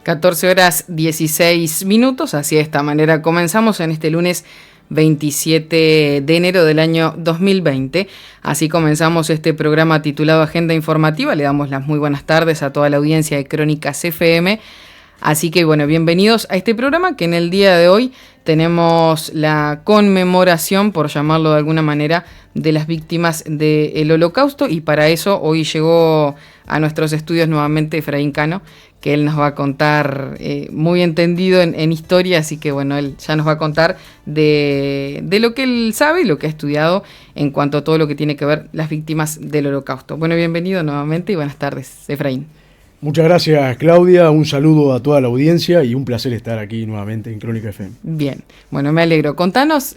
14 horas 16 minutos, así de esta manera comenzamos en este lunes 27 de enero del año 2020. Así comenzamos este programa titulado Agenda Informativa. Le damos las muy buenas tardes a toda la audiencia de Crónicas FM. Así que bueno, bienvenidos a este programa que en el día de hoy tenemos la conmemoración, por llamarlo de alguna manera, de las víctimas del Holocausto, y para eso hoy llegó a nuestros estudios nuevamente Efraín Cano, que él nos va a contar, muy entendido en historia, así que bueno, él ya nos va a contar de lo que él sabe y lo que ha estudiado en cuanto a todo lo que tiene que ver las víctimas del Holocausto. Bueno, bienvenido nuevamente y buenas tardes, Efraín. Muchas gracias, Claudia, un saludo a toda la audiencia y un placer estar aquí nuevamente en Crónica FM. Bien, bueno, me alegro. Contanos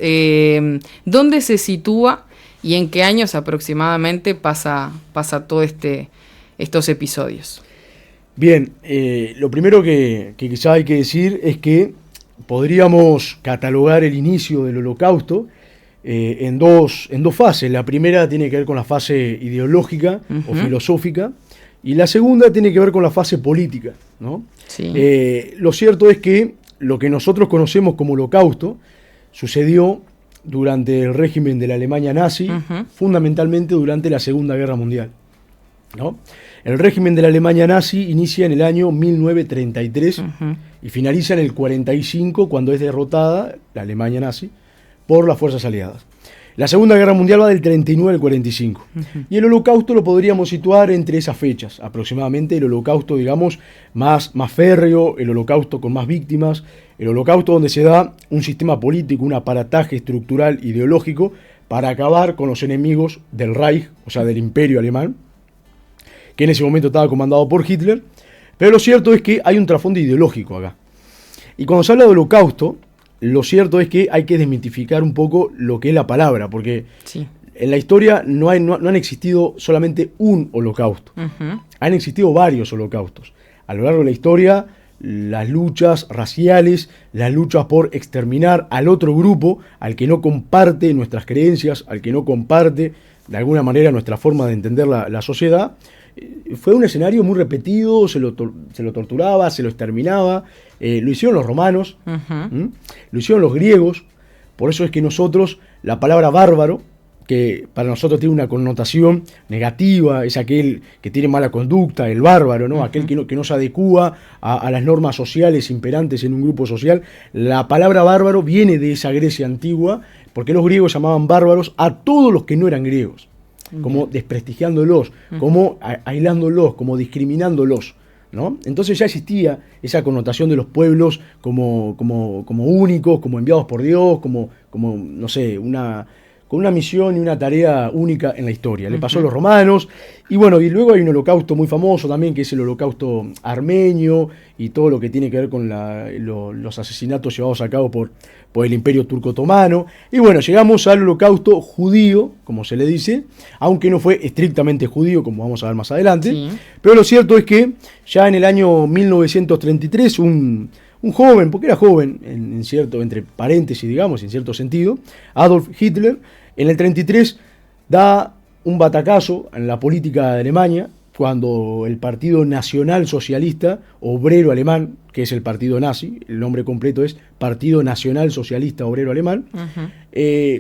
dónde se sitúa y en qué años aproximadamente pasa todo estos episodios. Bien, lo primero que quizá hay que decir es que podríamos catalogar el inicio del Holocausto en dos fases. La primera tiene que ver con la fase ideológica o filosófica, y la segunda tiene que ver con la fase política, ¿no? Sí. Lo cierto es que lo que nosotros conocemos como Holocausto sucedió durante el régimen de la Alemania nazi, fundamentalmente durante la Segunda Guerra Mundial, ¿no? El régimen de la Alemania nazi inicia en el año 1933 y finaliza en el 45, cuando es derrotada la Alemania nazi por las fuerzas aliadas. La Segunda Guerra Mundial va del 39 al 45. Y el Holocausto lo podríamos situar entre esas fechas, aproximadamente el Holocausto, digamos, más férreo, el Holocausto con más víctimas, el Holocausto donde se da un sistema político, un aparataje estructural ideológico para acabar con los enemigos del Reich, o sea, del Imperio Alemán, que en ese momento estaba comandado por Hitler. Pero lo cierto es que hay un trasfondo ideológico acá. Y cuando se habla de Holocausto, lo cierto es que hay que desmitificar un poco lo que es la palabra, porque sí, en la historia no han existido solamente un holocausto. Han existido varios holocaustos. A lo largo de la historia, las luchas raciales, las luchas por exterminar al otro grupo, al que no comparte nuestras creencias, al que no comparte de alguna manera nuestra forma de entender la sociedad, fue un escenario muy repetido, se lo torturaba, se lo exterminaba. Lo hicieron los romanos, lo hicieron los griegos. Por eso es que nosotros, la palabra bárbaro, que para nosotros tiene una connotación negativa, es aquel que tiene mala conducta, el bárbaro, ¿no? Aquel que no se adecúa a las normas sociales imperantes en un grupo social. La palabra bárbaro viene de esa Grecia antigua, porque los griegos llamaban bárbaros a todos los que no eran griegos, como desprestigiándolos, como aislándolos, como discriminándolos, ¿no? Entonces ya existía esa connotación de los pueblos como únicos, como enviados por Dios, como no sé, con una misión y una tarea única en la historia. Le pasó a los romanos, y bueno, y luego hay un holocausto muy famoso también, que es el holocausto armenio, y todo lo que tiene que ver con los asesinatos llevados a cabo por el Imperio Turco Otomano. Y bueno, llegamos al holocausto judío, como se le dice, aunque no fue estrictamente judío, como vamos a ver más adelante. Sí. Pero lo cierto es que ya en el año 1933, un joven, porque era joven, en cierto, entre paréntesis, digamos, en cierto sentido, Adolf Hitler, en el 33 da un batacazo en la política de Alemania, cuando el Partido Nacional Socialista Obrero Alemán, que es el partido nazi, el nombre completo es Partido Nacional Socialista Obrero Alemán,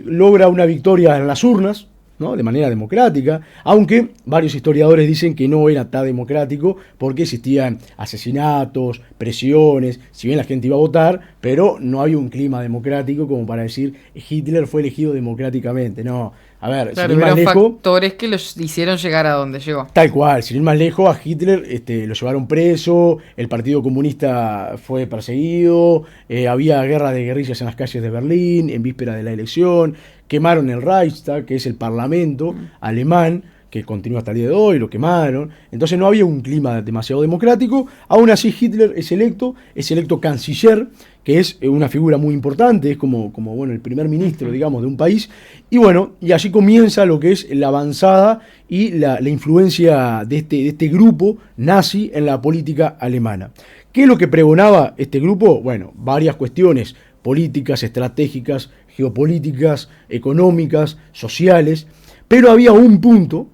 logra una victoria en las urnas, ¿no? De manera democrática, aunque varios historiadores dicen que no era tan democrático porque existían asesinatos, presiones, si bien la gente iba a votar, pero no había un clima democrático como para decir Hitler fue elegido democráticamente. No, a ver, claro, sin ir más lejos, factores que los hicieron llegar a donde llegó. Tal cual, sin ir más lejos, a Hitler lo llevaron preso, el Partido Comunista fue perseguido, había guerra de guerrillas en las calles de Berlín, en víspera de la elección, quemaron el Reichstag, que es el parlamento alemán, que continúa hasta el día de hoy, lo quemaron. Entonces no había un clima demasiado democrático. Aún así Hitler es electo canciller, que es una figura muy importante, es como bueno, el primer ministro, digamos, de un país. Y bueno, y allí comienza lo que es la avanzada y la influencia de este grupo nazi en la política alemana. ¿Qué es lo que pregonaba este grupo? Bueno, varias cuestiones políticas, estratégicas, geopolíticas, económicas, sociales. Pero había un punto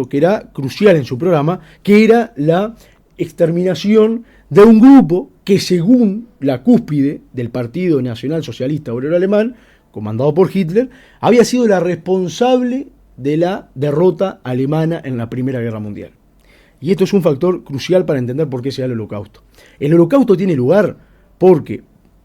que era crucial en su programa, que era la exterminación de un grupo que, según la cúspide del Partido Nacional Socialista Obrero Alemán, comandado por Hitler, había sido la responsable de la derrota alemana en la Primera Guerra Mundial. Y esto es un factor crucial para entender por qué se da el Holocausto. El Holocausto tiene lugar porque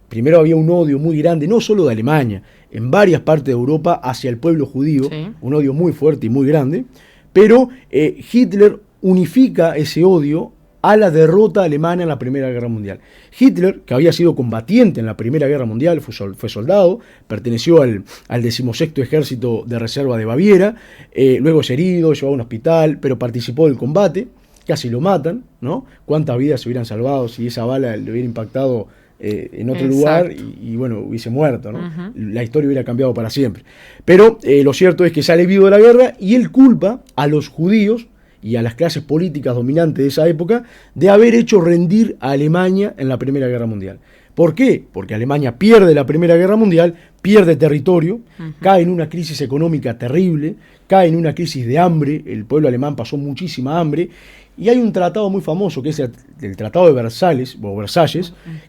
primero había un odio muy grande, no solo de Alemania, en varias partes de Europa hacia el pueblo judío, sí, un odio muy fuerte y muy grande, pero Hitler unifica ese odio a la derrota alemana en la Primera Guerra Mundial. Hitler, que había sido combatiente en la Primera Guerra Mundial, fue soldado, perteneció al 16º Ejército de Reserva de Baviera, luego es herido, llevado a un hospital, pero participó del combate, casi lo matan, ¿no? ¿Cuántas vidas se hubieran salvado si esa bala le hubiera impactado en otro lugar y bueno, hubiese muerto, ¿no? La historia hubiera cambiado para siempre. Pero lo cierto es que sale vivo de la guerra y él culpa a los judíos y a las clases políticas dominantes de esa época de haber hecho rendir a Alemania en la Primera Guerra Mundial. ¿Por qué? Porque Alemania pierde la Primera Guerra Mundial, pierde territorio, cae en una crisis económica terrible, cae en una crisis de hambre, el pueblo alemán pasó muchísima hambre, y hay un tratado muy famoso que es el Tratado de Versalles,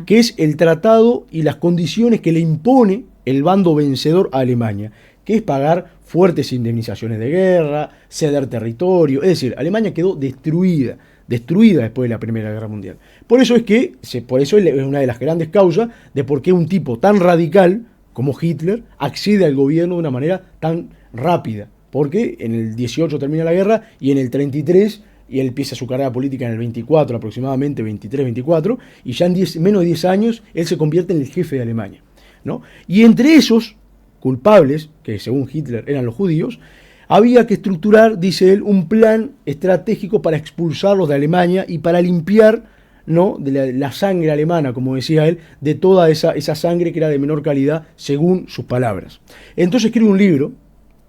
que es el tratado y las condiciones que le impone el bando vencedor a Alemania, que es pagar fuertes indemnizaciones de guerra, ceder territorio, es decir, Alemania quedó destruida después de la Primera Guerra Mundial. Por eso es una de las grandes causas de por qué un tipo tan radical como Hitler accede al gobierno de una manera tan rápida, porque en el 18 termina la guerra y en el 33 y él empieza su carrera política en el 24 aproximadamente, 23-24, y ya en menos de 10 años él se convierte en el jefe de Alemania, ¿no? Y entre esos culpables, que según Hitler eran los judíos, había que estructurar, dice él, un plan estratégico para expulsarlos de Alemania y para limpiar, ¿no?, de la sangre alemana, como decía él, de toda esa sangre que era de menor calidad, según sus palabras. Entonces escribe un libro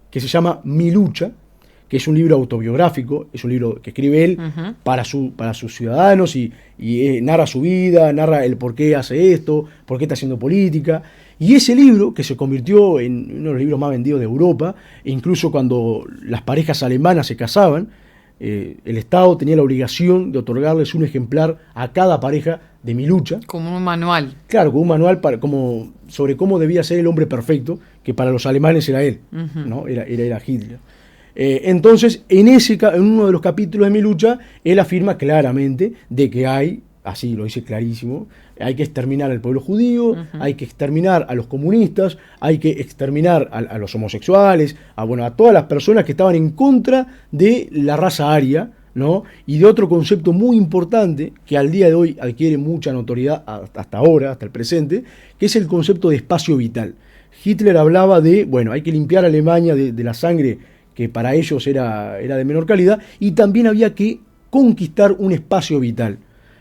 que se llama Mi lucha, que es un libro autobiográfico, es un libro que escribe él para sus ciudadanos y narra su vida, narra el por qué hace esto, por qué está haciendo política. Y ese libro, que se convirtió en uno de los libros más vendidos de Europa, e incluso cuando las parejas alemanas se casaban, el Estado tenía la obligación de otorgarles un ejemplar a cada pareja de Mi lucha. Como un manual. Claro, como un manual sobre cómo debía ser el hombre perfecto, que para los alemanes era él, ¿no? Era Hitler. Entonces, en uno de los capítulos de Mi lucha, él afirma claramente de que así lo dice clarísimo, hay que exterminar al pueblo judío, hay que exterminar a los comunistas, hay que exterminar a los homosexuales, a todas las personas que estaban en contra de la raza aria, ¿no? Y de otro concepto muy importante que al día de hoy adquiere mucha notoriedad hasta ahora, hasta el presente, que es el concepto de espacio vital. Hitler hablaba de, hay que limpiar a Alemania de la sangre que para ellos era de menor calidad, y también había que conquistar un espacio vital.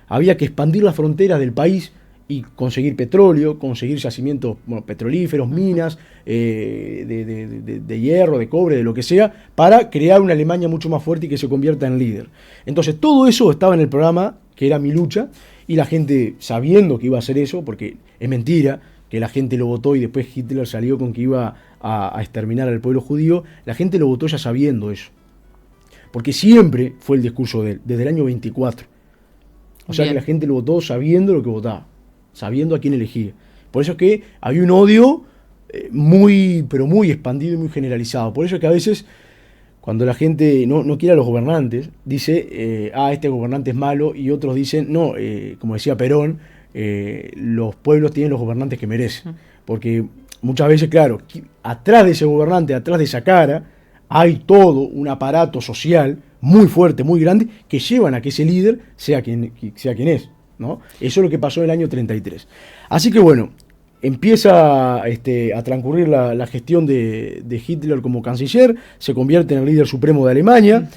Había que expandir las fronteras del país y conseguir petróleo, conseguir yacimientos petrolíferos, minas de hierro, de cobre, de lo que sea, para crear una Alemania mucho más fuerte y que se convierta en líder. Entonces todo eso estaba en el programa, que era Mi lucha, y la gente, sabiendo que iba a hacer eso, porque es mentira que la gente lo votó y después Hitler salió con que iba a exterminar al pueblo judío, la gente lo votó ya sabiendo eso. Porque siempre fue el discurso de él, desde el año 24. O sea que la gente lo votó sabiendo lo que votaba, sabiendo a quién elegía. Por eso es que había un odio pero muy expandido y muy generalizado. Por eso es que a veces, cuando la gente no quiere a los gobernantes, dice, este gobernante es malo, y otros dicen, no, como decía Perón, los pueblos tienen los gobernantes que merecen. Porque muchas veces, claro, atrás de ese gobernante, atrás de esa cara, hay todo un aparato social muy fuerte, muy grande, que llevan a que ese líder sea quien es, ¿no? Eso es lo que pasó en el año 33. Así que empieza a transcurrir la gestión de Hitler como canciller, se convierte en el líder supremo de Alemania,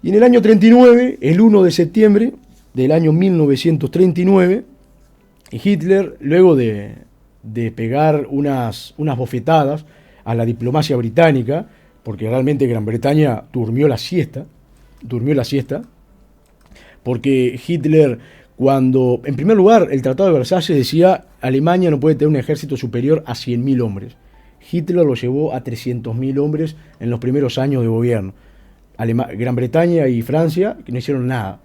y en el año 39, el 1 de septiembre del año 1939, Hitler, luego de pegar unas bofetadas a la diplomacia británica, porque realmente Gran Bretaña durmió la siesta, porque Hitler, en primer lugar, el Tratado de Versalles decía, Alemania no puede tener un ejército superior a 100.000 hombres. Hitler lo llevó a 300.000 hombres en los primeros años de gobierno. Gran Bretaña y Francia, que no hicieron nada.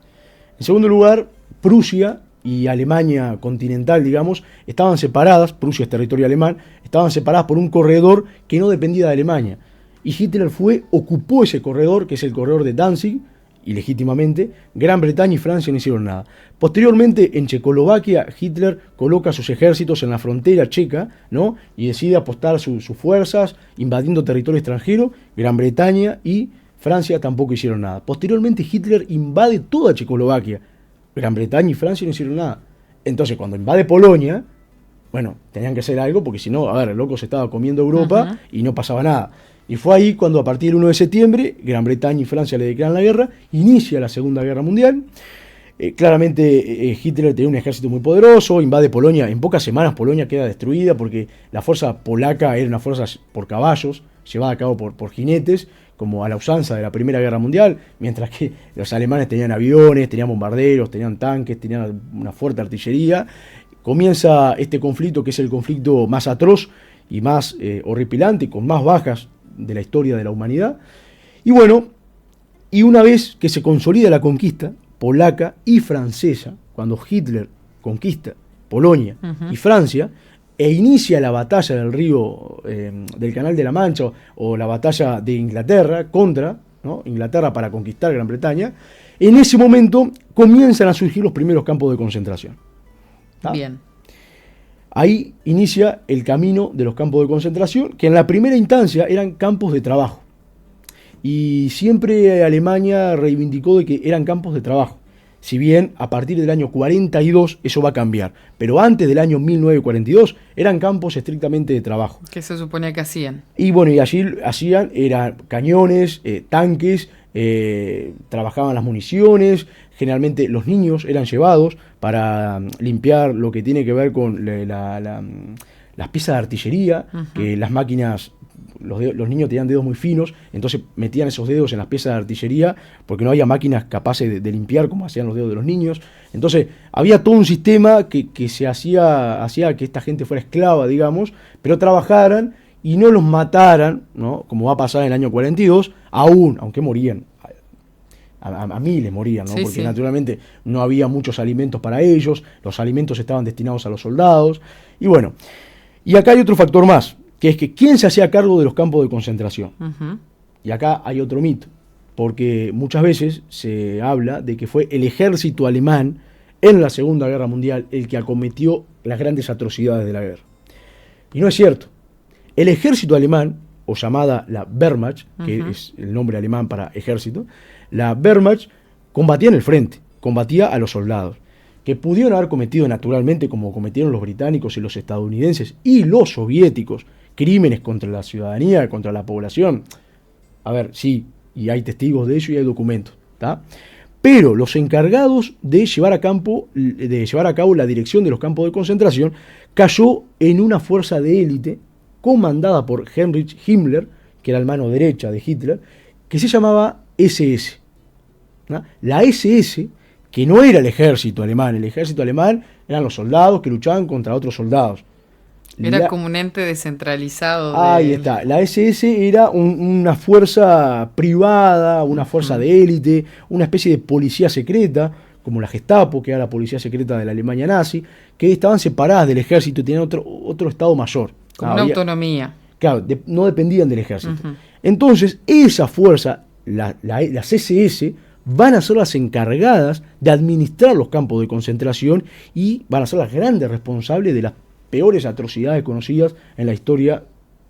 En segundo lugar, Prusia y Alemania continental, digamos, estaban separadas, Prusia es territorio alemán, estaban separadas por un corredor que no dependía de Alemania. Y Hitler ocupó ese corredor, que es el corredor de Danzig, y legítimamente, Gran Bretaña y Francia no hicieron nada. Posteriormente, en Checoslovaquia, Hitler coloca sus ejércitos en la frontera checa, ¿no? Y decide apostar sus fuerzas, invadiendo territorio extranjero. Gran Bretaña y Francia tampoco hicieron nada. Posteriormente, Hitler invade toda Checoslovaquia. Gran Bretaña y Francia no hicieron nada. Entonces, cuando invade Polonia, bueno, tenían que hacer algo, porque si no, a ver, el loco se estaba comiendo Europa y no pasaba nada. Y fue ahí cuando, a partir del 1 de septiembre, Gran Bretaña y Francia le declaran la guerra, inicia la Segunda Guerra Mundial. Claramente Hitler tenía un ejército muy poderoso, invade Polonia. En pocas semanas Polonia queda destruida porque la fuerza polaca era una fuerza por caballos, llevada a cabo por jinetes, como a la usanza de la Primera Guerra Mundial, mientras que los alemanes tenían aviones, tenían bombarderos, tenían tanques, tenían una fuerte artillería. Comienza este conflicto, que es el conflicto más atroz y más horripilante, con más bajas de la historia de la humanidad. Y bueno, y una vez que se consolida la conquista polaca y francesa, cuando Hitler conquista Polonia y Francia, e inicia la batalla del río, del Canal de la Mancha, o la batalla de Inglaterra contra, ¿no?, Inglaterra para conquistar Gran Bretaña, en ese momento comienzan a surgir los primeros campos de concentración. ¿Tá? Bien. Ahí inicia el camino de los campos de concentración, que en la primera instancia eran campos de trabajo. Y siempre Alemania reivindicó de que eran campos de trabajo. Si bien a partir del año 42 eso va a cambiar. Pero antes del año 1942 eran campos estrictamente de trabajo. ¿Qué se suponía que hacían? Y bueno, y allí eran cañones, tanques, trabajaban las municiones. Generalmente los niños eran llevados para limpiar lo que tiene que ver con las piezas de artillería, que las máquinas, los niños tenían dedos muy finos, entonces metían esos dedos en las piezas de artillería porque no había máquinas capaces de limpiar como hacían los dedos de los niños. Entonces había todo un sistema que se hacía que esta gente fuera esclava, digamos, pero trabajaran y no los mataran, ¿no?, como va a pasar en el año 42, aunque morían. A miles morían, ¿no? Sí, porque sí. Naturalmente no había muchos alimentos para ellos, los alimentos estaban destinados a los soldados. Y bueno, y acá hay otro factor más, que es que ¿quién se hacía cargo de los campos de concentración? Y acá hay otro mito, porque muchas veces se habla de que fue el ejército alemán en la Segunda Guerra Mundial el que acometió las grandes atrocidades de la guerra. Y no es cierto. El ejército alemán, o llamada la Wehrmacht, que es el nombre alemán para ejército, la Wehrmacht combatía en el frente, combatía a los soldados, que pudieron haber cometido naturalmente, como cometieron los británicos y los estadounidenses y los soviéticos, crímenes contra la ciudadanía, contra la población. A ver, sí, y hay testigos de ello y hay documentos, ¿tá? Pero los encargados de llevar a cabo la dirección de los campos de concentración cayó en una fuerza de élite comandada por Heinrich Himmler, que era la mano derecha de Hitler, que se llamaba SS. ¿No? La SS, que no era el ejército alemán eran los soldados que luchaban contra otros soldados. Era como un ente descentralizado. Ahí está. La SS era una fuerza privada, una fuerza de élite, una especie de policía secreta, como la Gestapo, que era la policía secreta de la Alemania nazi, que estaban separadas del ejército y tenían otro estado mayor. Como una autonomía. Claro, no dependían del ejército. Entonces, esa fuerza, las SS, van a ser las encargadas de administrar los campos de concentración y van a ser las grandes responsables de las peores atrocidades conocidas en la historia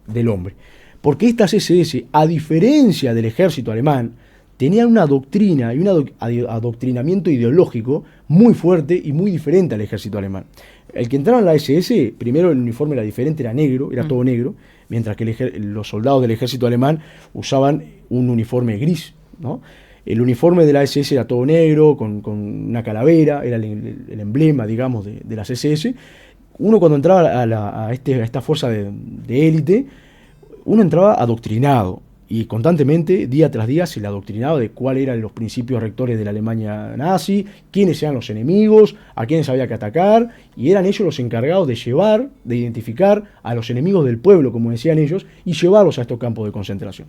del hombre. Porque estas SS, a diferencia del ejército alemán, tenían una doctrina y un adoctrinamiento ideológico muy fuerte y muy diferente al ejército alemán. El que entraba en la SS, primero el uniforme era diferente, era negro, era todo negro, mientras que los soldados del ejército alemán usaban un uniforme gris, ¿no? El uniforme de la SS era todo negro, con una calavera, era el emblema, digamos, de las SS. Uno cuando entraba a esta fuerza de élite, uno entraba adoctrinado y constantemente, día tras día, se le adoctrinaba de cuáles eran los principios rectores de la Alemania nazi, quiénes eran los enemigos, a quiénes había que atacar, y eran ellos los encargados de identificar a los enemigos del pueblo, como decían ellos, y llevarlos a estos campos de concentración.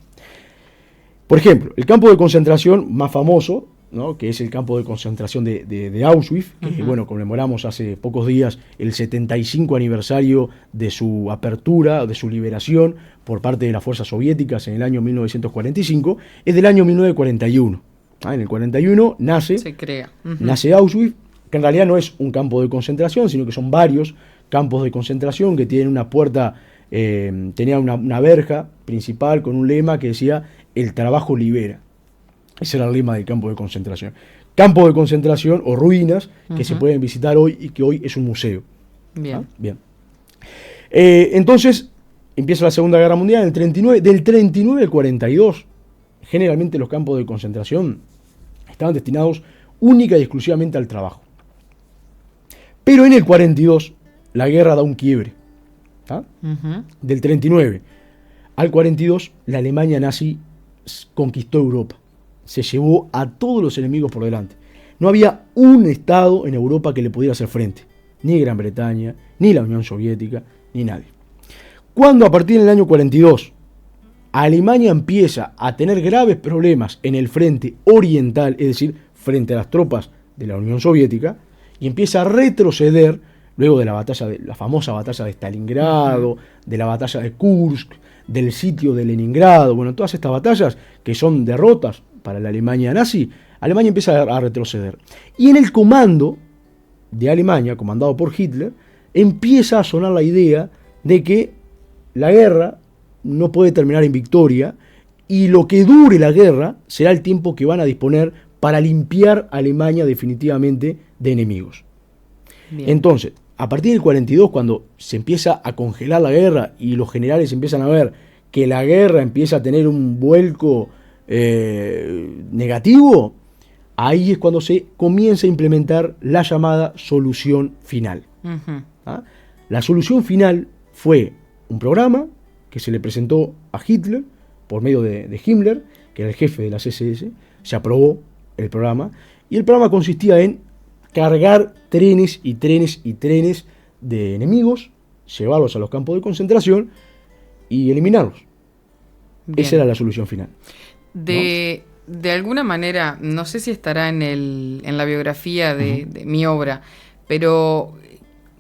Por ejemplo, el campo de concentración más famoso ¿no? Que es el campo de concentración de Auschwitz, que bueno, conmemoramos hace pocos días el 75 aniversario de su apertura, de su liberación por parte de las fuerzas soviéticas en el año 1945, es del año 1941. En el 41 se crea. Nace Auschwitz, que en realidad no es un campo de concentración, sino que son varios campos de concentración que tienen una puerta, tenía una verja principal con un lema que decía "el trabajo libera". Ese era el lema del campo de concentración. Campo de concentración o ruinas que se pueden visitar hoy y que hoy es un museo. Bien. Bien. Entonces, empieza la Segunda Guerra Mundial en el 39. Del 39 al 42, generalmente los campos de concentración estaban destinados única y exclusivamente al trabajo. Pero en el 42, la guerra da un quiebre. Del 39 al 42, la Alemania nazi conquistó Europa. Se llevó a todos los enemigos por delante. No había un estado en Europa que le pudiera hacer frente. Ni Gran Bretaña, ni la Unión Soviética, ni nadie. Cuando a partir del año 42, Alemania empieza a tener graves problemas en el frente oriental, es decir, frente a las tropas de la Unión Soviética, y empieza a retroceder luego de la famosa batalla de Stalingrado, de la batalla de Kursk, del sitio de Leningrado, bueno, todas estas batallas que son derrotas para la Alemania nazi, Alemania empieza a retroceder. Y en el comando de Alemania, comandado por Hitler, empieza a sonar la idea de que la guerra no puede terminar en victoria y lo que dure la guerra será el tiempo que van a disponer para limpiar a Alemania definitivamente de enemigos. Bien. Entonces, a partir del 42, cuando se empieza a congelar la guerra y los generales empiezan a ver que la guerra empieza a tener un vuelco negativo, ahí es cuando se comienza a implementar la llamada solución final. La solución final fue un programa que se le presentó a Hitler por medio de Himmler, que era el jefe de las SS. Se aprobó el programa y el programa consistía en cargar trenes y trenes y trenes de enemigos, llevarlos a los campos de concentración y eliminarlos. Bien. Esa era la solución final. De alguna manera, no sé si estará en la biografía de mi obra, pero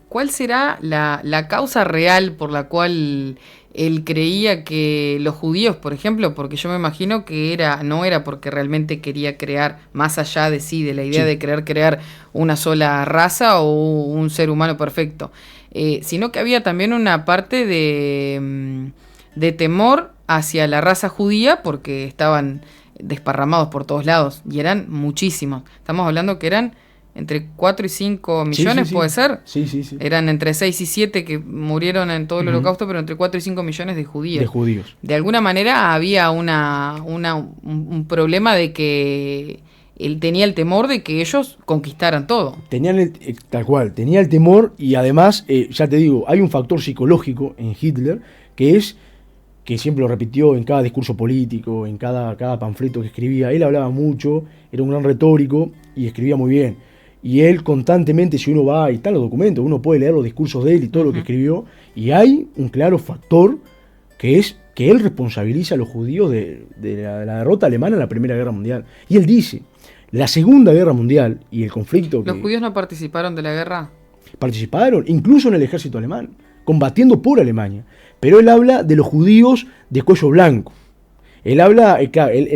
¿cuál será la causa real por la cual él creía que los judíos, por ejemplo, porque yo me imagino que no era porque realmente quería crear, más allá de la idea de querer crear una sola raza o un ser humano perfecto, sino que había también una parte de temor hacia la raza judía porque estaban desparramados por todos lados y eran muchísimos. Estamos hablando que eran entre 4 y 5 millones, sí. ¿Puede ser? Sí. Eran entre 6 y 7 que murieron en todo el Holocausto, pero entre 4 y 5 millones de judíos. De alguna manera había un problema de que él tenía el temor de que ellos conquistaran todo. Tal cual, tenía el temor y además, ya te digo, hay un factor psicológico en Hitler que siempre lo repitió en cada discurso político, en cada panfleto que escribía. Él hablaba mucho, era un gran retórico y escribía muy bien. Y él constantemente, si uno va, y están los documentos, uno puede leer los discursos de él y todo lo que escribió, y hay un claro factor que es que él responsabiliza a los judíos de la derrota alemana en la Primera Guerra Mundial. Y él dice, la Segunda Guerra Mundial y el conflicto... ¿Los judíos no participaron de la guerra? Participaron, incluso en el ejército alemán, combatiendo por Alemania. Pero él habla de los judíos de cuello blanco. Él habla de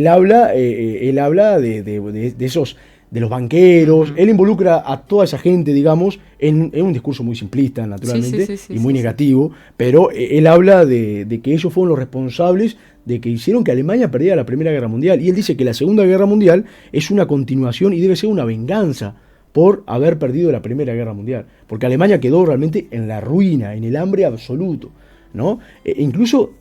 esos, de los banqueros. Él involucra a toda esa gente, digamos, en un discurso muy simplista, naturalmente, y muy negativo. Pero él habla de que ellos fueron los responsables de que hicieron que Alemania perdiera la Primera Guerra Mundial. Y él dice que la Segunda Guerra Mundial es una continuación y debe ser una venganza por haber perdido la Primera Guerra Mundial. Porque Alemania quedó realmente en la ruina, en el hambre absoluto, ¿no? Incluso,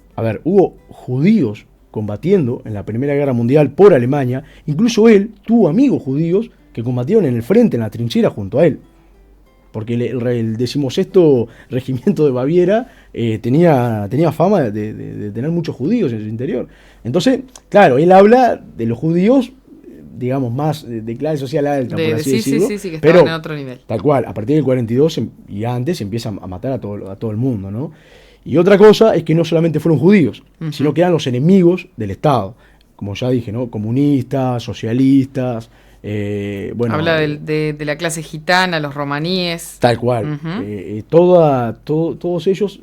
hubo judíos combatiendo en la Primera Guerra Mundial por Alemania. Incluso él tuvo amigos judíos que combatieron en el frente, en la trinchera junto a él. Porque el 16º Regimiento de Baviera tenía fama de tener muchos judíos en su interior. Entonces, claro, él habla de los judíos, digamos, más de clase social alta, por así decirlo. Sí, que estaban en otro nivel. Tal cual, a partir del 42 y antes se empieza a matar a todo el mundo, ¿no? Y otra cosa es que no solamente fueron judíos, sino que eran los enemigos del Estado. Como ya dije, ¿no? Comunistas, socialistas, Bueno, habla de la clase gitana, los romaníes. Tal cual. Todos ellos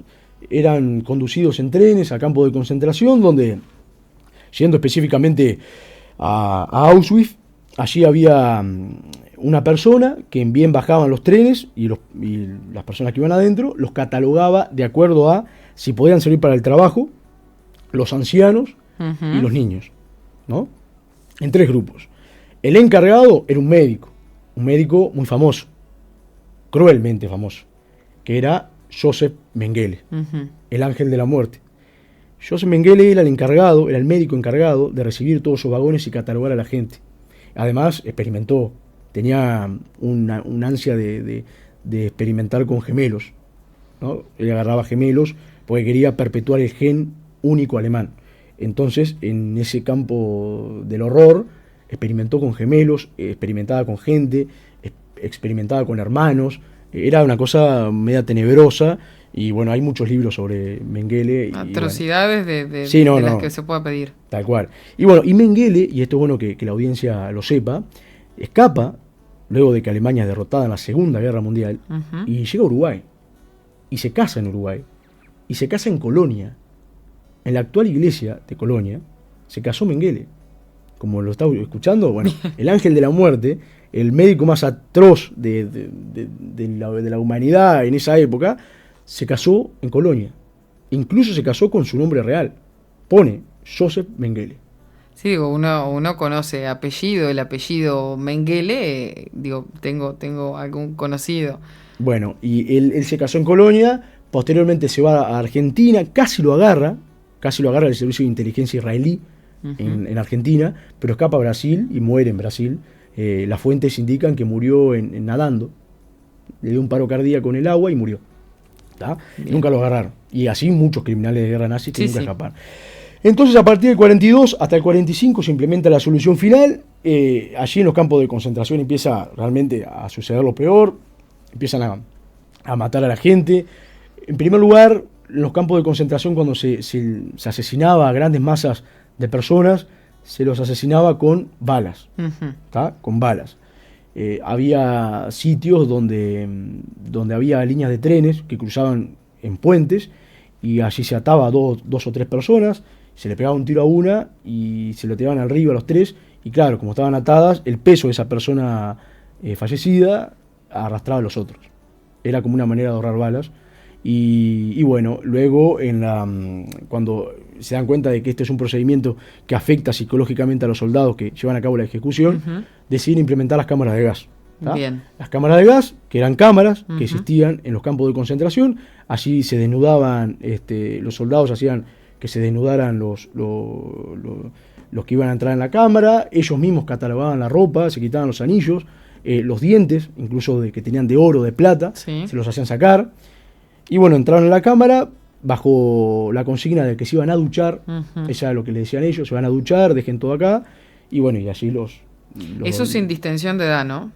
eran conducidos en trenes a campos de concentración, donde, yendo específicamente a Auschwitz, allí había una persona que bien bajaban los trenes y las personas que iban adentro los catalogaba de acuerdo a si podían servir para el trabajo, los ancianos y los niños, ¿no? En 3 grupos. El encargado era un médico muy famoso, cruelmente famoso, que era Joseph Mengele, el ángel de la muerte. Joseph Mengele era el médico encargado de recibir todos esos vagones y catalogar a la gente. Además, experimentó, tenía una ansia de experimentar con gemelos, ¿no? Él agarraba gemelos porque quería perpetuar el gen único alemán. Entonces, en ese campo del horror, experimentó con gemelos, experimentaba con gente, experimentaba con hermanos. Era una cosa media tenebrosa. Y bueno, hay muchos libros sobre Mengele. Atrocidades las que se pueda pedir. Tal cual. Y bueno, y Mengele, y esto es bueno que la audiencia lo sepa, escapa luego de que Alemania es derrotada en la Segunda Guerra Mundial y llega a Uruguay. Y se casa en Uruguay. Y se casa en Colonia. En la actual iglesia de Colonia se casó Mengele. Como lo está escuchando, bueno, el ángel de la muerte, el médico más atroz de la humanidad en esa época, se casó en Colonia. Incluso se casó con su nombre real. Pone Joseph Mengele. Sí, digo, uno conoce el apellido Mengele, tengo algún conocido. Bueno, y él se casó en Colonia, posteriormente se va a Argentina, casi lo agarra el servicio de inteligencia israelí en Argentina, pero escapa a Brasil y muere en Brasil. Las fuentes indican que murió nadando, le dio un paro cardíaco en el agua y murió. Nunca lo agarraron. Y así muchos criminales de guerra nazis que nunca escaparon. Entonces, a partir del 42 hasta el 45 se implementa la solución final. Allí en los campos de concentración empieza realmente a suceder lo peor. Empiezan a matar a la gente. En primer lugar, en los campos de concentración, cuando se asesinaba a grandes masas de personas, se los asesinaba con balas. Con balas. Había sitios donde había líneas de trenes que cruzaban en puentes y allí se ataba a dos o 3 personas, se le pegaba un tiro a una y se lo tiraban al río a los 3 y claro, como estaban atadas, el peso de esa persona fallecida arrastraba a los otros. Era como una manera de ahorrar balas. Y bueno, luego cuando se dan cuenta de que este es un procedimiento que afecta psicológicamente a los soldados que llevan a cabo la ejecución, deciden implementar las cámaras de gas. Bien. Las cámaras de gas, que eran cámaras que existían en los campos de concentración, allí se desnudaban, los soldados hacían que se desnudaran los que iban a entrar en la cámara, ellos mismos catalogaban la ropa, se quitaban los anillos, los dientes, incluso que tenían de oro, de plata, se los hacían sacar. Y bueno, entraron en la cámara bajo la consigna de que se iban a duchar. Eso era lo que le decían ellos, se van a duchar, dejen todo acá. Y bueno, y así los eso sin distinción de edad, ¿no?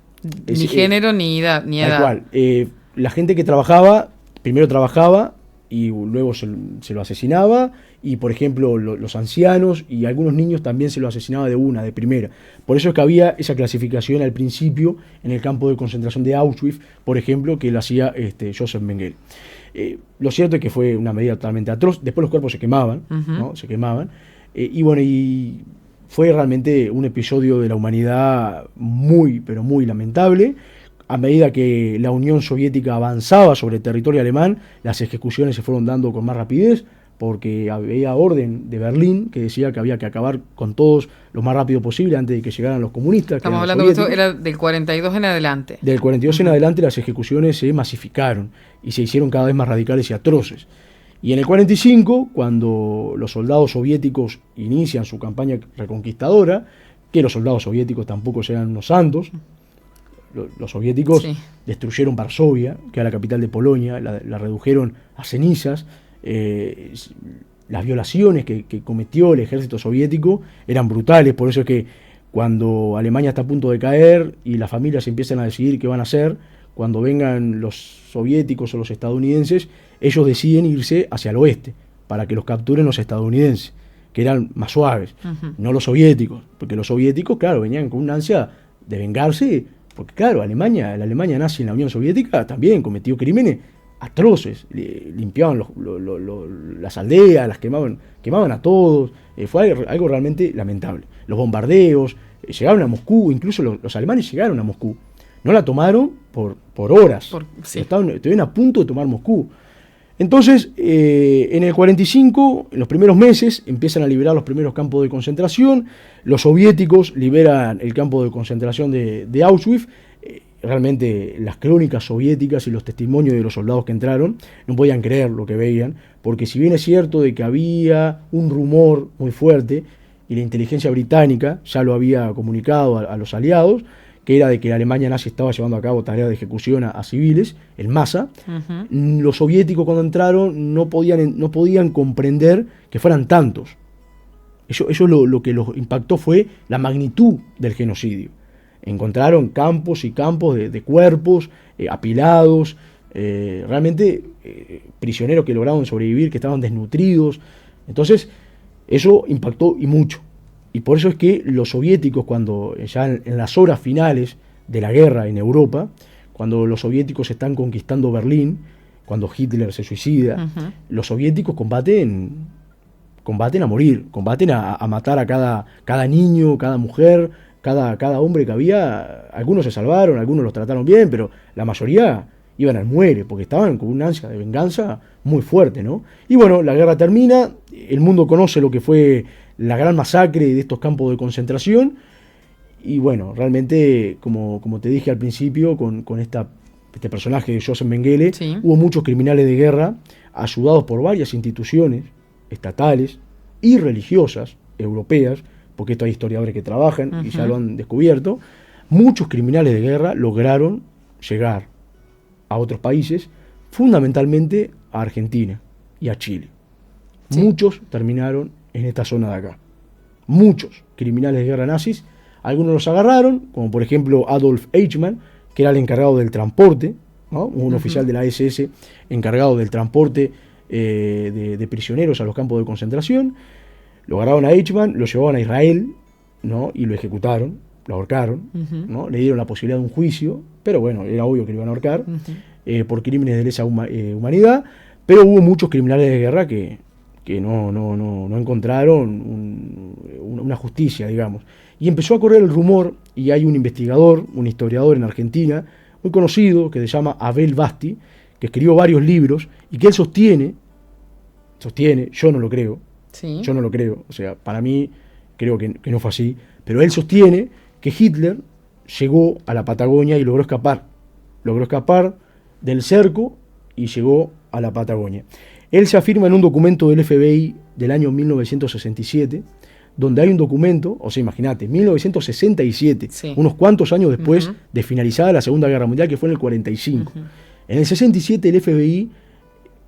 Ni género, ni edad. Tal cual. La gente que trabajaba, primero trabajaba y luego se lo asesinaba. Y por ejemplo, los ancianos y algunos niños también se lo asesinaba de primera. Por eso es que había esa clasificación al principio en el campo de concentración de Auschwitz, por ejemplo, que lo hacía Joseph Mengele. Lo cierto es que fue una medida totalmente atroz. Después los cuerpos se quemaban, ¿no? Se quemaban. Y bueno, y fue realmente un episodio de la humanidad muy, pero muy lamentable. A medida que la Unión Soviética avanzaba sobre el territorio alemán, las ejecuciones se fueron dando con más rapidez, porque había orden de Berlín que decía que había que acabar con todos lo más rápido posible antes de que llegaran los comunistas. Estamos hablando de esto era del 42 en adelante. Del 42 en adelante las ejecuciones se masificaron y se hicieron cada vez más radicales y atroces. Y en el 45, cuando los soldados soviéticos inician su campaña reconquistadora, que los soldados soviéticos tampoco eran unos santos, los soviéticos destruyeron Varsovia, que era la capital de Polonia, la redujeron a cenizas. Las violaciones que cometió el ejército soviético eran brutales, por eso es que cuando Alemania está a punto de caer y las familias empiezan a decidir qué van a hacer, cuando vengan los soviéticos o los estadounidenses, ellos deciden irse hacia el oeste para que los capturen los estadounidenses, que eran más suaves, no los soviéticos, porque los soviéticos, claro, venían con una ansia de vengarse, porque claro, la Alemania nazi en la Unión Soviética también cometió crímenes atroces, limpiaban las aldeas, las quemaban a todos, fue algo realmente lamentable. Los bombardeos, llegaron a Moscú, incluso los alemanes llegaron a Moscú, no la tomaron por horas, estuvieron a punto de tomar Moscú. Entonces, en el 45, en los primeros meses, empiezan a liberar los primeros campos de concentración, los soviéticos liberan el campo de concentración de Auschwitz. Realmente las crónicas soviéticas y los testimonios de los soldados que entraron no podían creer lo que veían, porque si bien es cierto de que había un rumor muy fuerte, y la inteligencia británica ya lo había comunicado a los aliados, que era de que la Alemania nazi estaba llevando a cabo tareas de ejecución a civiles en masa, los soviéticos cuando entraron no podían comprender que fueran tantos. Eso lo que los impactó fue la magnitud del genocidio. Encontraron campos y campos de cuerpos apilados, realmente prisioneros que lograron sobrevivir, que estaban desnutridos. Entonces, eso impactó y mucho. Y por eso es que los soviéticos, cuando ya en las horas finales de la guerra en Europa, cuando los soviéticos están conquistando Berlín, cuando Hitler se suicida, los soviéticos combaten a morir, combaten a matar a cada niño, cada mujer, cada hombre que había. Algunos se salvaron, algunos los trataron bien, pero la mayoría iban al muere, porque estaban con una ansia de venganza muy fuerte, ¿no? Y bueno, la guerra termina, el mundo conoce lo que fue la gran masacre de estos campos de concentración, y bueno, realmente, como te dije al principio, con este personaje de Joseph Mengele, sí, hubo muchos criminales de guerra, ayudados por varias instituciones estatales y religiosas europeas, porque estos hay historiadores que trabajan y ya lo han descubierto. Muchos criminales de guerra lograron llegar a otros países, fundamentalmente a Argentina y a Chile. Sí. Muchos terminaron en esta zona de acá. Muchos criminales de guerra nazis, algunos los agarraron, como por ejemplo Adolf Eichmann, que era el encargado del transporte, ¿no? Un oficial de la SS encargado del transporte de prisioneros a los campos de concentración. Lo agarraron a Eichmann, lo llevaban a Israel, ¿no? Y lo ejecutaron, lo ahorcaron, ¿no? Le dieron la posibilidad de un juicio, pero bueno, era obvio que lo iban a ahorcar por crímenes de lesa humanidad, pero hubo muchos criminales de guerra que no encontraron una justicia, digamos. Y empezó a correr el rumor, y hay un investigador, un historiador en Argentina, muy conocido, que se llama Abel Basti, que escribió varios libros, y que él sostiene, yo no lo creo, sí, yo no lo creo, o sea, para mí creo que no fue así, pero él sostiene que Hitler llegó a la Patagonia y logró escapar del cerco y llegó a la Patagonia. Él se afirma en un documento del FBI del año 1967, donde hay un documento, o sea, imagínate, 1967, sí, unos cuantos años después de finalizada la Segunda Guerra Mundial, que fue en el 45. En el 67 el FBI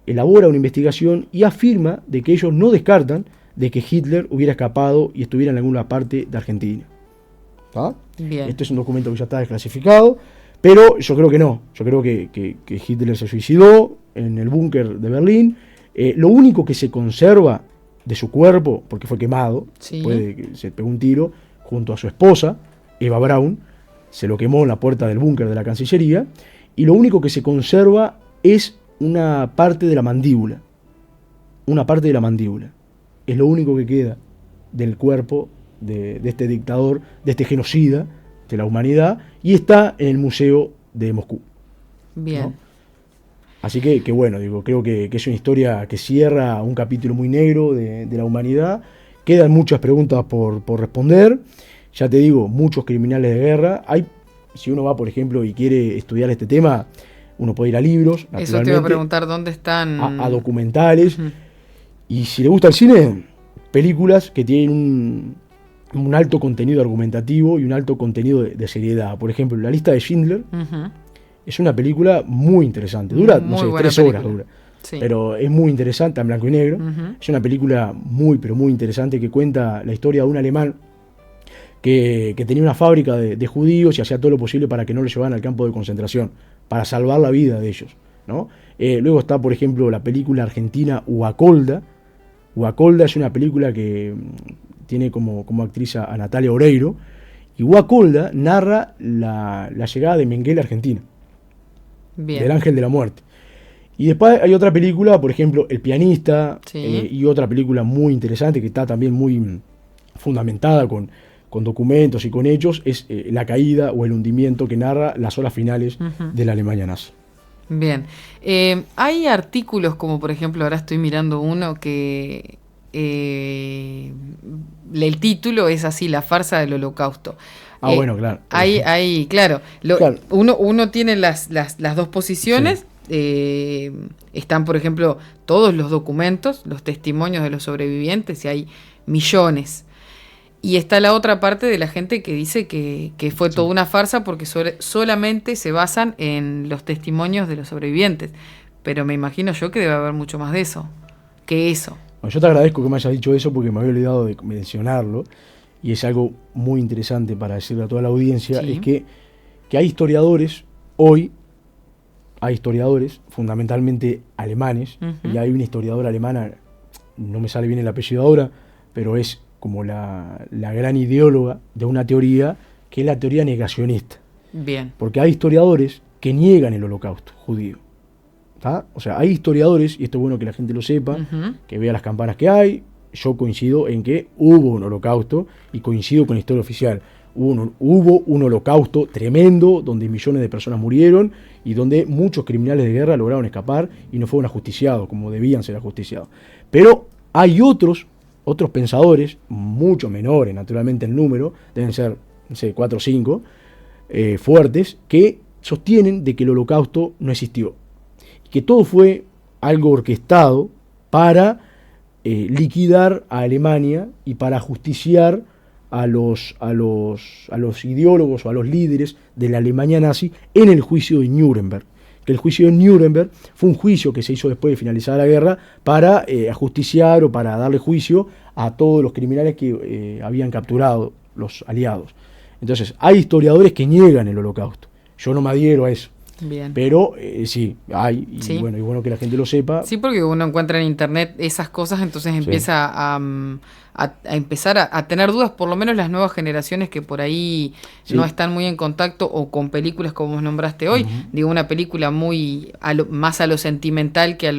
elabora una investigación y afirma de que ellos no descartan de que Hitler hubiera escapado y estuviera en alguna parte de Argentina. ¿Está? Bien. Este es un documento que ya está desclasificado, pero yo creo que no. Yo creo que Hitler se suicidó en el búnker de Berlín. Lo único que se conserva de su cuerpo, porque fue quemado, sí, después de que se pegó un tiro, junto a su esposa, Eva Braun, se lo quemó en la puerta del búnker de la Cancillería, y lo único que se conserva es una parte de la mandíbula. Una parte de la mandíbula. Es lo único que queda del cuerpo de este dictador, de este genocida de la humanidad, y está en el Museo de Moscú. Bien. ¿No? Así que bueno, digo, creo que es una historia que cierra un capítulo muy negro de la humanidad. Quedan muchas preguntas por responder. Ya te digo, muchos criminales de guerra. Si uno va, por ejemplo, y quiere estudiar este tema, uno puede ir a libros. Eso te iba a preguntar, ¿dónde están? A documentales. Y si le gusta el cine, películas que tienen un alto contenido argumentativo y un alto contenido de seriedad. Por ejemplo, La lista de Schindler. Es una película muy interesante. Dura, no sé, 3 horas dura. Sí. Pero es muy interesante, en blanco y negro. Es una película muy, pero muy interesante que cuenta la historia de un alemán que tenía una fábrica de judíos y hacía todo lo posible para que no lo llevaran al campo de concentración, para salvar la vida de ellos, ¿no? Luego está, por ejemplo, la película argentina Uacolda. Uacolda es una película que tiene como actriz a Natalia Oreiro, Y Guacolda narra la llegada de Mengele a Argentina, Bien. del Ángel de la Muerte. Y después hay otra película, por ejemplo, El pianista, Sí. Y otra película muy interesante que está también muy fundamentada con documentos y con hechos, es La caída o el hundimiento, que narra las horas finales de la Alemania nazi. Bien. Hay artículos como, por ejemplo, ahora estoy mirando uno que el título es así, La farsa del Holocausto. Bueno, claro. Claro, Claro. Uno tiene las dos posiciones. Sí. Están, por ejemplo, todos los documentos, los testimonios de los sobrevivientes, y hay millones. Y está la otra parte de la gente que dice que fue toda una farsa porque solamente se basan en los testimonios de los sobrevivientes. Pero me imagino yo que debe haber mucho más de eso, que eso. Bueno, yo te agradezco que me hayas dicho eso porque me había olvidado de mencionarlo, y es algo muy interesante para decirle a toda la audiencia, Sí. es que hay historiadores hoy, fundamentalmente alemanes, y hay una historiadora alemana, no me sale bien el apellido ahora, pero es como la gran ideóloga de una teoría que es la teoría negacionista. Bien. Porque hay historiadores que niegan el holocausto judío. ¿Tá? O sea, hay historiadores, y esto es bueno que la gente lo sepa, que vea las campanas que hay. Yo coincido en que hubo un holocausto y coincido con la historia oficial. Hubo un holocausto tremendo donde millones de personas murieron y donde muchos criminales de guerra lograron escapar y no fueron ajusticiados como debían ser ajusticiados. Pero hay otros pensadores, mucho menores naturalmente en número, deben ser, no sé, 4 o 5, fuertes, que sostienen de que el holocausto no existió. Y que todo fue algo orquestado para liquidar a Alemania y para ajusticiar a los ideólogos o a los líderes de la Alemania nazi en el juicio de Nuremberg. Que el juicio de Nuremberg fue un juicio que se hizo después de finalizada la guerra para ajusticiar o para darle juicio a todos los criminales que habían capturado los aliados. Entonces, hay historiadores que niegan el holocausto. Yo no me adhiero a eso. Bien. Pero sí, hay, y Sí. bueno, y bueno que la gente lo sepa. Sí, porque uno encuentra en internet esas cosas, entonces empieza a empezar a tener dudas, por lo menos las nuevas generaciones que por ahí no están muy en contacto, o con películas como vos nombraste hoy. Digo, una película muy más a lo sentimental que a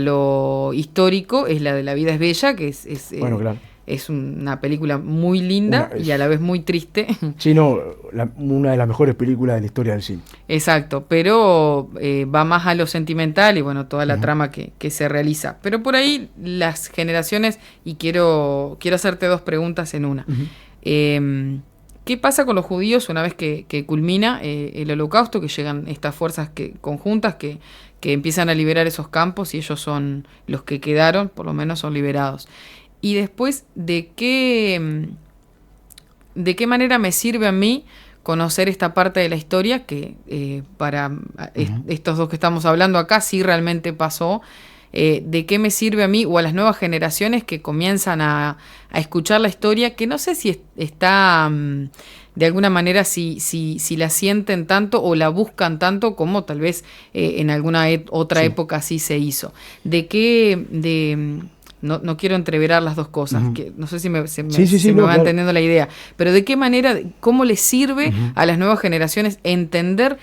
lo histórico, es la de La vida es bella, que Bueno, claro. es una película muy linda y a la vez muy triste. Sí, no, una de las mejores películas de la historia del cine. Exacto, pero va más a lo sentimental y bueno, toda la trama que se realiza. Pero por ahí las generaciones, y quiero hacerte 2 preguntas en una. ¿Qué pasa con los judíos una vez que culmina el holocausto, que llegan estas fuerzas conjuntas que empiezan a liberar esos campos y ellos son los que quedaron, por lo menos son liberados? Y después, ¿de qué manera me sirve a mí conocer esta parte de la historia que para estos dos que estamos hablando acá sí realmente pasó? ¿De qué me sirve a mí o a las nuevas generaciones que comienzan a escuchar la historia, que no sé si está de alguna manera si la sienten tanto o la buscan tanto como tal vez en alguna otra época sí se hizo? No quiero entreverar las dos cosas, que no sé si me va entendiendo la idea, pero ¿de qué manera, cómo les sirve a las nuevas generaciones entender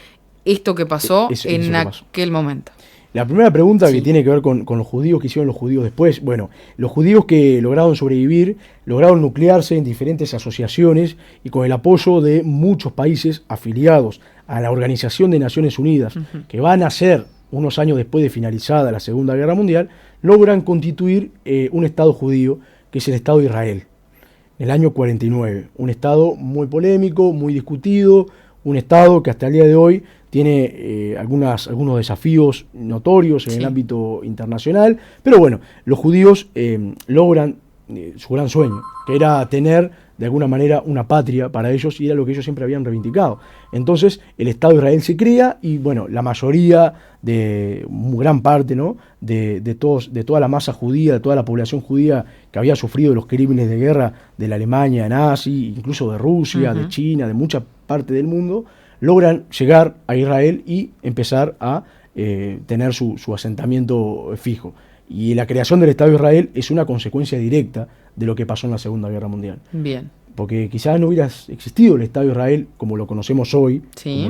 esto que pasó en aquel momento? La primera pregunta que tiene que ver con los judíos, que hicieron los judíos después. Bueno, los judíos que lograron sobrevivir, lograron nuclearse en diferentes asociaciones y con el apoyo de muchos países afiliados a la Organización de Naciones Unidas, que van a ser, unos años después de finalizada la Segunda Guerra Mundial, logran constituir un Estado judío, que es el Estado de Israel, en el año 49. Un Estado muy polémico, muy discutido, un Estado que hasta el día de hoy tiene algunos desafíos notorios en el ámbito internacional, pero bueno, los judíos logran su gran sueño, que era tener de alguna manera una patria para ellos, y era lo que ellos siempre habían reivindicado. Entonces el Estado de Israel se crea y bueno, la mayoría, de gran parte, ¿no?, de toda la masa judía, de toda la población judía que había sufrido los crímenes de guerra de la Alemania nazi, incluso de Rusia, de China, de mucha parte del mundo, logran llegar a Israel y empezar a tener su asentamiento fijo. Y la creación del Estado de Israel es una consecuencia directa de lo que pasó en la Segunda Guerra Mundial. Bien. porque quizás no hubiera existido el Estado de Israel como lo conocemos hoy, Sí.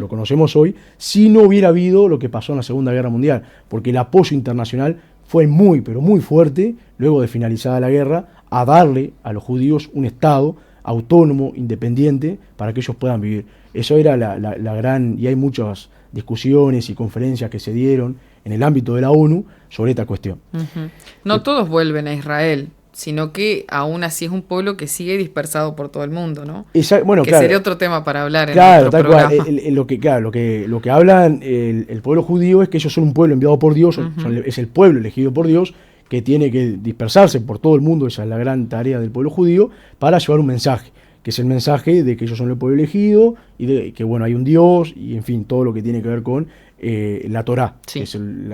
si no hubiera habido lo que pasó en la Segunda Guerra Mundial, porque el apoyo internacional fue muy, pero muy fuerte, luego de finalizada la guerra, a darle a los judíos un Estado autónomo, independiente, para que ellos puedan vivir. Eso era la gran, y hay muchas discusiones y conferencias que se dieron en el ámbito de la ONU sobre esta cuestión. Uh-huh. No todos vuelven a Israel, sino que aún así es un pueblo que sigue dispersado por todo el mundo, ¿no? Bueno, que claro, sería otro tema para hablar en claro, otro tal programa. cual. Lo que hablan el pueblo judío es que ellos son un pueblo enviado por Dios, es el pueblo elegido por Dios, que tiene que dispersarse por todo el mundo, esa es la gran tarea del pueblo judío, para llevar un mensaje, que es el mensaje de que ellos son el pueblo elegido y de que bueno, hay un Dios y en fin, todo lo que tiene que ver con la Torá, Sí. que es el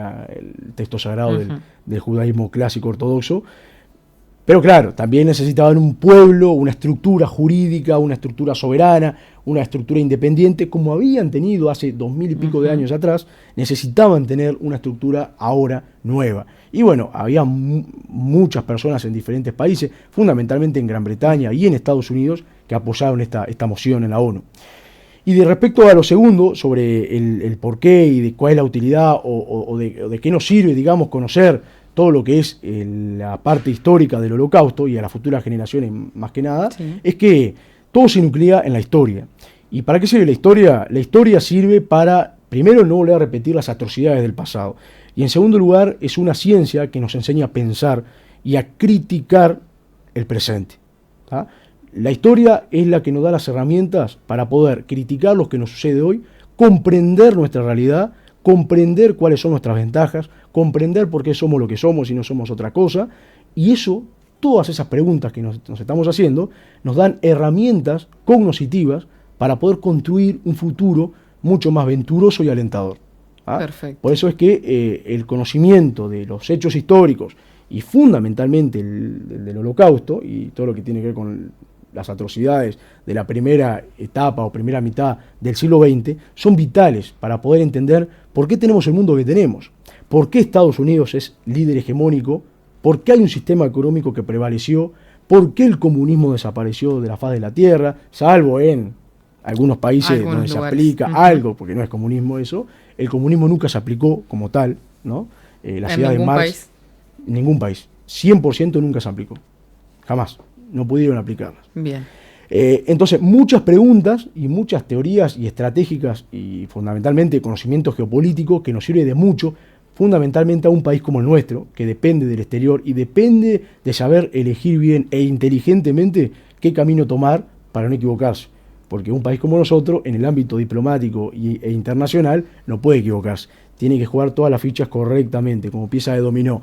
texto sagrado del judaísmo clásico ortodoxo. Pero claro, también necesitaban un pueblo, una estructura jurídica, una estructura soberana, una estructura independiente, como habían tenido hace 2000 y pico de años atrás, necesitaban tener una estructura ahora nueva. Y bueno, había muchas personas en diferentes países, fundamentalmente en Gran Bretaña y en Estados Unidos, que apoyaron esta moción en la ONU. Y de respecto a lo segundo, sobre el porqué y de cuál es la utilidad o de qué nos sirve, digamos, conocer todo lo que es la parte histórica del Holocausto y a las futuras generaciones más que nada, Sí. es que todo se nuclea en la historia. ¿Y para qué sirve la historia? La historia sirve para, primero, no volver a repetir las atrocidades del pasado. Y en segundo lugar, es una ciencia que nos enseña a pensar y a criticar el presente. ¿Tá? La historia es la que nos da las herramientas para poder criticar lo que nos sucede hoy, comprender nuestra realidad, comprender cuáles son nuestras ventajas, comprender por qué somos lo que somos y no somos otra cosa, y eso, todas esas preguntas que nos estamos haciendo, nos dan herramientas cognitivas para poder construir un futuro mucho más venturoso y alentador. ¿Ah? Perfecto. Por eso es que el conocimiento de los hechos históricos y fundamentalmente el del Holocausto y todo lo que tiene que ver con las atrocidades de la primera etapa o primera mitad del siglo XX son vitales para poder entender por qué tenemos el mundo que tenemos, por qué Estados Unidos es líder hegemónico, por qué hay un sistema económico que prevaleció, por qué el comunismo desapareció de la faz de la tierra, salvo en algunos países donde se aplica algo, porque no es comunismo eso. El comunismo nunca se aplicó como tal, ¿no? La ciudad de Marx, ningún país, 100% nunca se aplicó, jamás, no pudieron aplicarlas. Bien. Entonces, muchas preguntas y muchas teorías y estratégicas y fundamentalmente conocimiento geopolítico que nos sirve de mucho, fundamentalmente a un país como el nuestro, que depende del exterior y depende de saber elegir bien e inteligentemente qué camino tomar para no equivocarse. Porque un país como nosotros, en el ámbito diplomático e internacional, no puede equivocarse. Tiene que jugar todas las fichas correctamente, como pieza de dominó.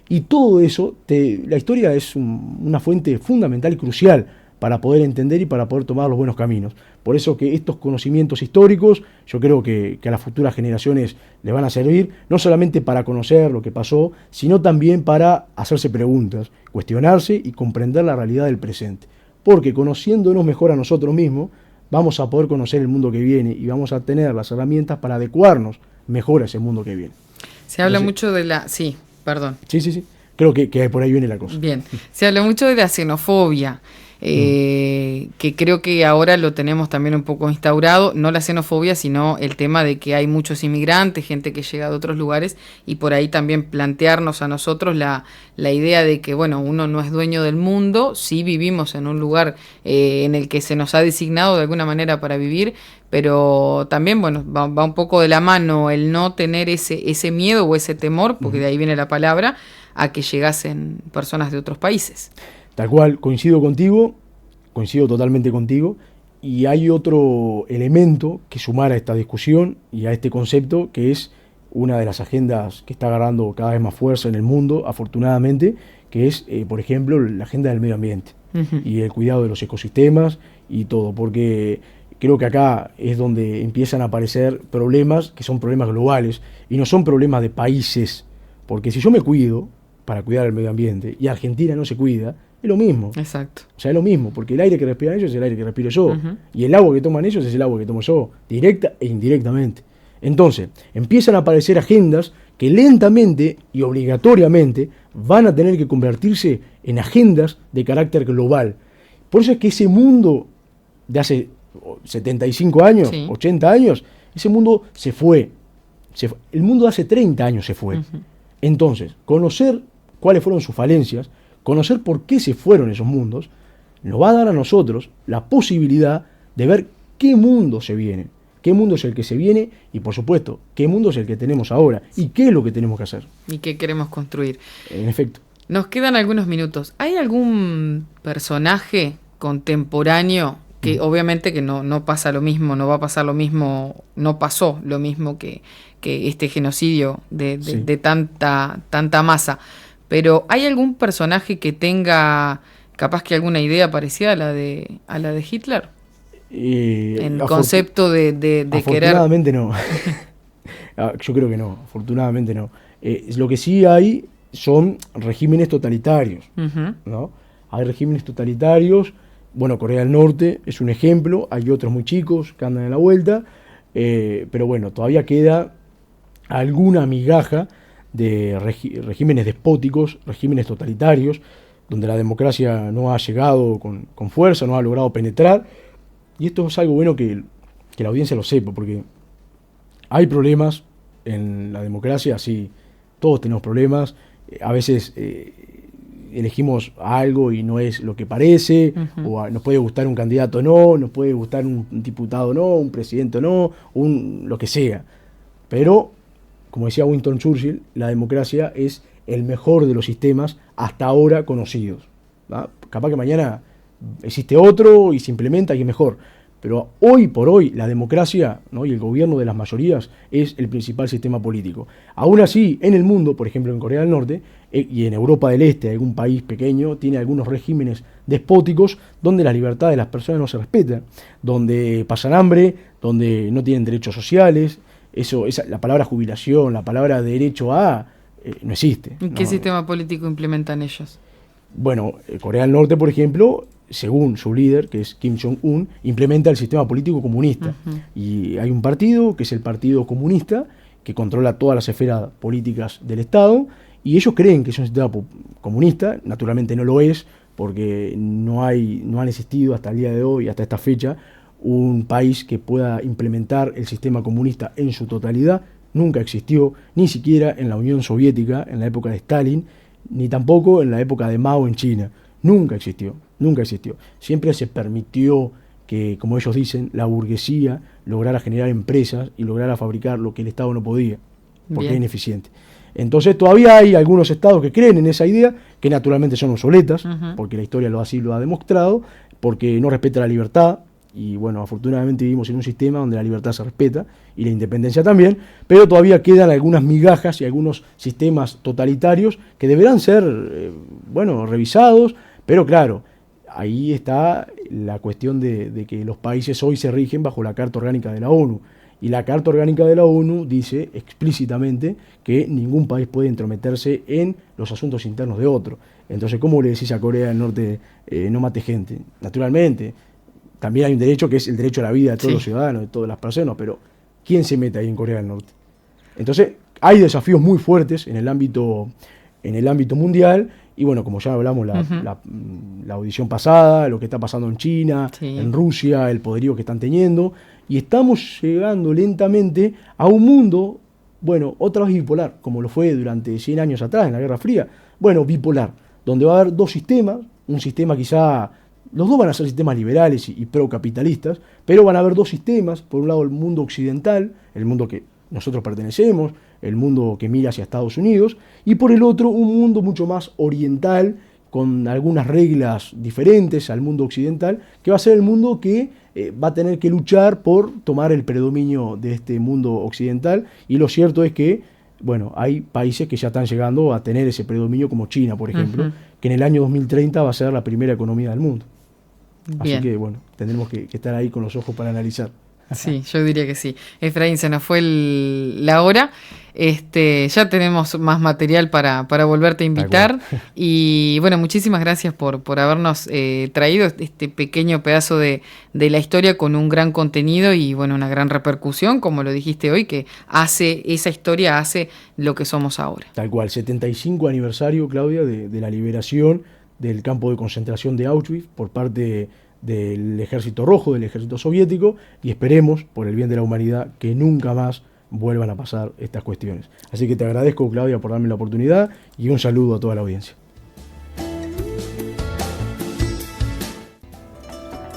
Y todo eso, la historia es una fuente fundamental y crucial para poder entender y para poder tomar los buenos caminos. Por eso que estos conocimientos históricos, yo creo que a las futuras generaciones les van a servir, no solamente para conocer lo que pasó, sino también para hacerse preguntas, cuestionarse y comprender la realidad del presente. Porque conociéndonos mejor a nosotros mismos, vamos a poder conocer el mundo que viene y vamos a tener las herramientas para adecuarnos mejor a ese mundo que viene. Se habla mucho de la... Sí, perdón. Sí. Creo que por ahí viene la cosa. Bien. Se habla mucho de la xenofobia, que creo que ahora lo tenemos también un poco instaurado. No la xenofobia, sino el tema de que hay muchos inmigrantes, gente que llega de otros lugares, y por ahí también plantearnos a nosotros la idea de que, bueno, uno no es dueño del mundo, sí vivimos en un lugar en el que se nos ha designado de alguna manera para vivir, pero también, bueno, va un poco de la mano el no tener ese miedo o ese temor, porque de ahí viene la palabra, a que llegasen personas de otros países. Tal cual, coincido totalmente contigo, y hay otro elemento que sumar a esta discusión y a este concepto, que es una de las agendas que está agarrando cada vez más fuerza en el mundo, afortunadamente, que es, por ejemplo, la agenda del medio ambiente y el cuidado de los ecosistemas y todo, porque creo que acá es donde empiezan a aparecer problemas que son problemas globales y no son problemas de países, porque si yo me cuido para cuidar el medio ambiente y Argentina no se cuida, es lo mismo. Exacto. O sea, es lo mismo, porque el aire que respiran ellos es el aire que respiro yo, y el agua que toman ellos es el agua que tomo yo, directa e indirectamente. Entonces, empiezan a aparecer agendas que lentamente y obligatoriamente van a tener que convertirse en agendas de carácter global. Por eso es que ese mundo de hace 75 años, sí, 80 años, ese mundo se fue. El mundo de hace 30 años se fue. Entonces, conocer cuáles fueron sus falencias, conocer por qué se fueron esos mundos, nos va a dar a nosotros la posibilidad de ver qué mundo se viene, qué mundo es el que se viene y, por supuesto, qué mundo es el que tenemos ahora y qué es lo que tenemos que hacer. Y qué queremos construir. En efecto. Nos quedan algunos minutos. ¿Hay algún personaje contemporáneo que obviamente que no pasa lo mismo, no va a pasar lo mismo, no pasó lo mismo que este genocidio de tanta masa? Pero ¿hay algún personaje que tenga capaz que alguna idea parecida a la de Hitler? En concepto de querer... Afortunadamente no. Yo creo que no, afortunadamente no. Lo que sí hay son regímenes totalitarios, ¿no? Hay regímenes totalitarios, bueno, Corea del Norte es un ejemplo, hay otros muy chicos que andan en la vuelta, pero bueno, todavía queda alguna migaja de regímenes despóticos, regímenes totalitarios, donde la democracia no ha llegado con fuerza, no ha logrado penetrar, y esto es algo bueno que la audiencia lo sepa, porque hay problemas en la democracia, sí, todos tenemos problemas, a veces elegimos algo y no es lo que parece, o nos puede gustar un candidato no, nos puede gustar un diputado no, un presidente no, lo que sea. Pero, como decía Winston Churchill, la democracia es el mejor de los sistemas hasta ahora conocidos, ¿va? Capaz que mañana existe otro y se implementa y es mejor. Pero hoy por hoy la democracia, ¿no? Y el gobierno de las mayorías es el principal sistema político. Aún así, en el mundo, por ejemplo en Corea del Norte y en Europa del Este, algún país pequeño, tiene algunos regímenes despóticos donde la libertad de las personas no se respeta, donde pasan hambre, donde no tienen derechos sociales. La palabra jubilación, la palabra derecho a, no existe. ¿Y qué sistema político implementan ellos? Bueno, Corea del Norte, por ejemplo, según su líder, que es Kim Jong-un, implementa el sistema político comunista. Y hay un partido, que es el Partido Comunista, que controla todas las esferas políticas del Estado, y ellos creen que es un sistema comunista. Naturalmente no lo es, porque no han existido hasta el día de hoy, hasta esta fecha, un país que pueda implementar el sistema comunista en su totalidad. Nunca existió, ni siquiera en la Unión Soviética, en la época de Stalin, ni tampoco en la época de Mao en China. Nunca existió, nunca existió. Siempre se permitió que, como ellos dicen, la burguesía lograra generar empresas y lograra fabricar lo que el Estado no podía, porque es ineficiente. Entonces todavía hay algunos estados que creen en esa idea, que naturalmente son obsoletas, porque la historia así lo ha demostrado, porque no respeta la libertad. Y bueno, afortunadamente vivimos en un sistema donde la libertad se respeta y la independencia también, pero todavía quedan algunas migajas y algunos sistemas totalitarios que deberán ser, revisados, pero claro, ahí está la cuestión de que los países hoy se rigen bajo la Carta Orgánica de la ONU. Y la Carta Orgánica de la ONU dice explícitamente que ningún país puede entrometerse en los asuntos internos de otro. Entonces, ¿cómo le decís a Corea del Norte no mate gente? Naturalmente, también hay un derecho que es el derecho a la vida de todos los ciudadanos, de todas las personas, pero ¿quién se mete ahí en Corea del Norte? Entonces, hay desafíos muy fuertes en el ámbito mundial, y bueno, como ya hablamos la audición pasada, lo que está pasando en China, en Rusia, el poderío que están teniendo, y estamos llegando lentamente a un mundo, otra vez bipolar, como lo fue durante 100 años atrás, en la Guerra Fría, bipolar, donde va a haber dos sistemas, un sistema quizá... Los dos van a ser sistemas liberales y procapitalistas, pero van a haber dos sistemas. Por un lado el mundo occidental, el mundo que nosotros pertenecemos, el mundo que mira hacia Estados Unidos, y por el otro un mundo mucho más oriental, con algunas reglas diferentes al mundo occidental, que va a ser el mundo que va a tener que luchar por tomar el predominio de este mundo occidental. Y lo cierto es que, hay países que ya están llegando a tener ese predominio, como China, por ejemplo, que en el año 2030 va a ser la primera economía del mundo. Bien. Así que, tendremos que estar ahí con los ojos para analizar. Sí, yo diría que sí. Efraín, se nos fue la hora. Ya tenemos más material para volverte a invitar. Y muchísimas gracias por habernos traído este pequeño pedazo de la historia con un gran contenido y una gran repercusión, como lo dijiste hoy, que esa historia hace lo que somos ahora. Tal cual, 75 aniversario, Claudia, de la liberación del campo de concentración de Auschwitz por parte del Ejército Rojo, del Ejército Soviético, y esperemos, por el bien de la humanidad, que nunca más vuelvan a pasar estas cuestiones. Así que te agradezco, Claudia, por darme la oportunidad y un saludo a toda la audiencia.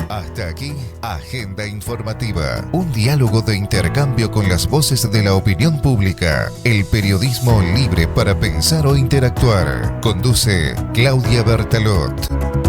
Hasta aquí, Agenda Informativa, un diálogo de intercambio con las voces de la opinión pública, el periodismo libre para pensar o interactuar. Conduce Claudia Bertalot.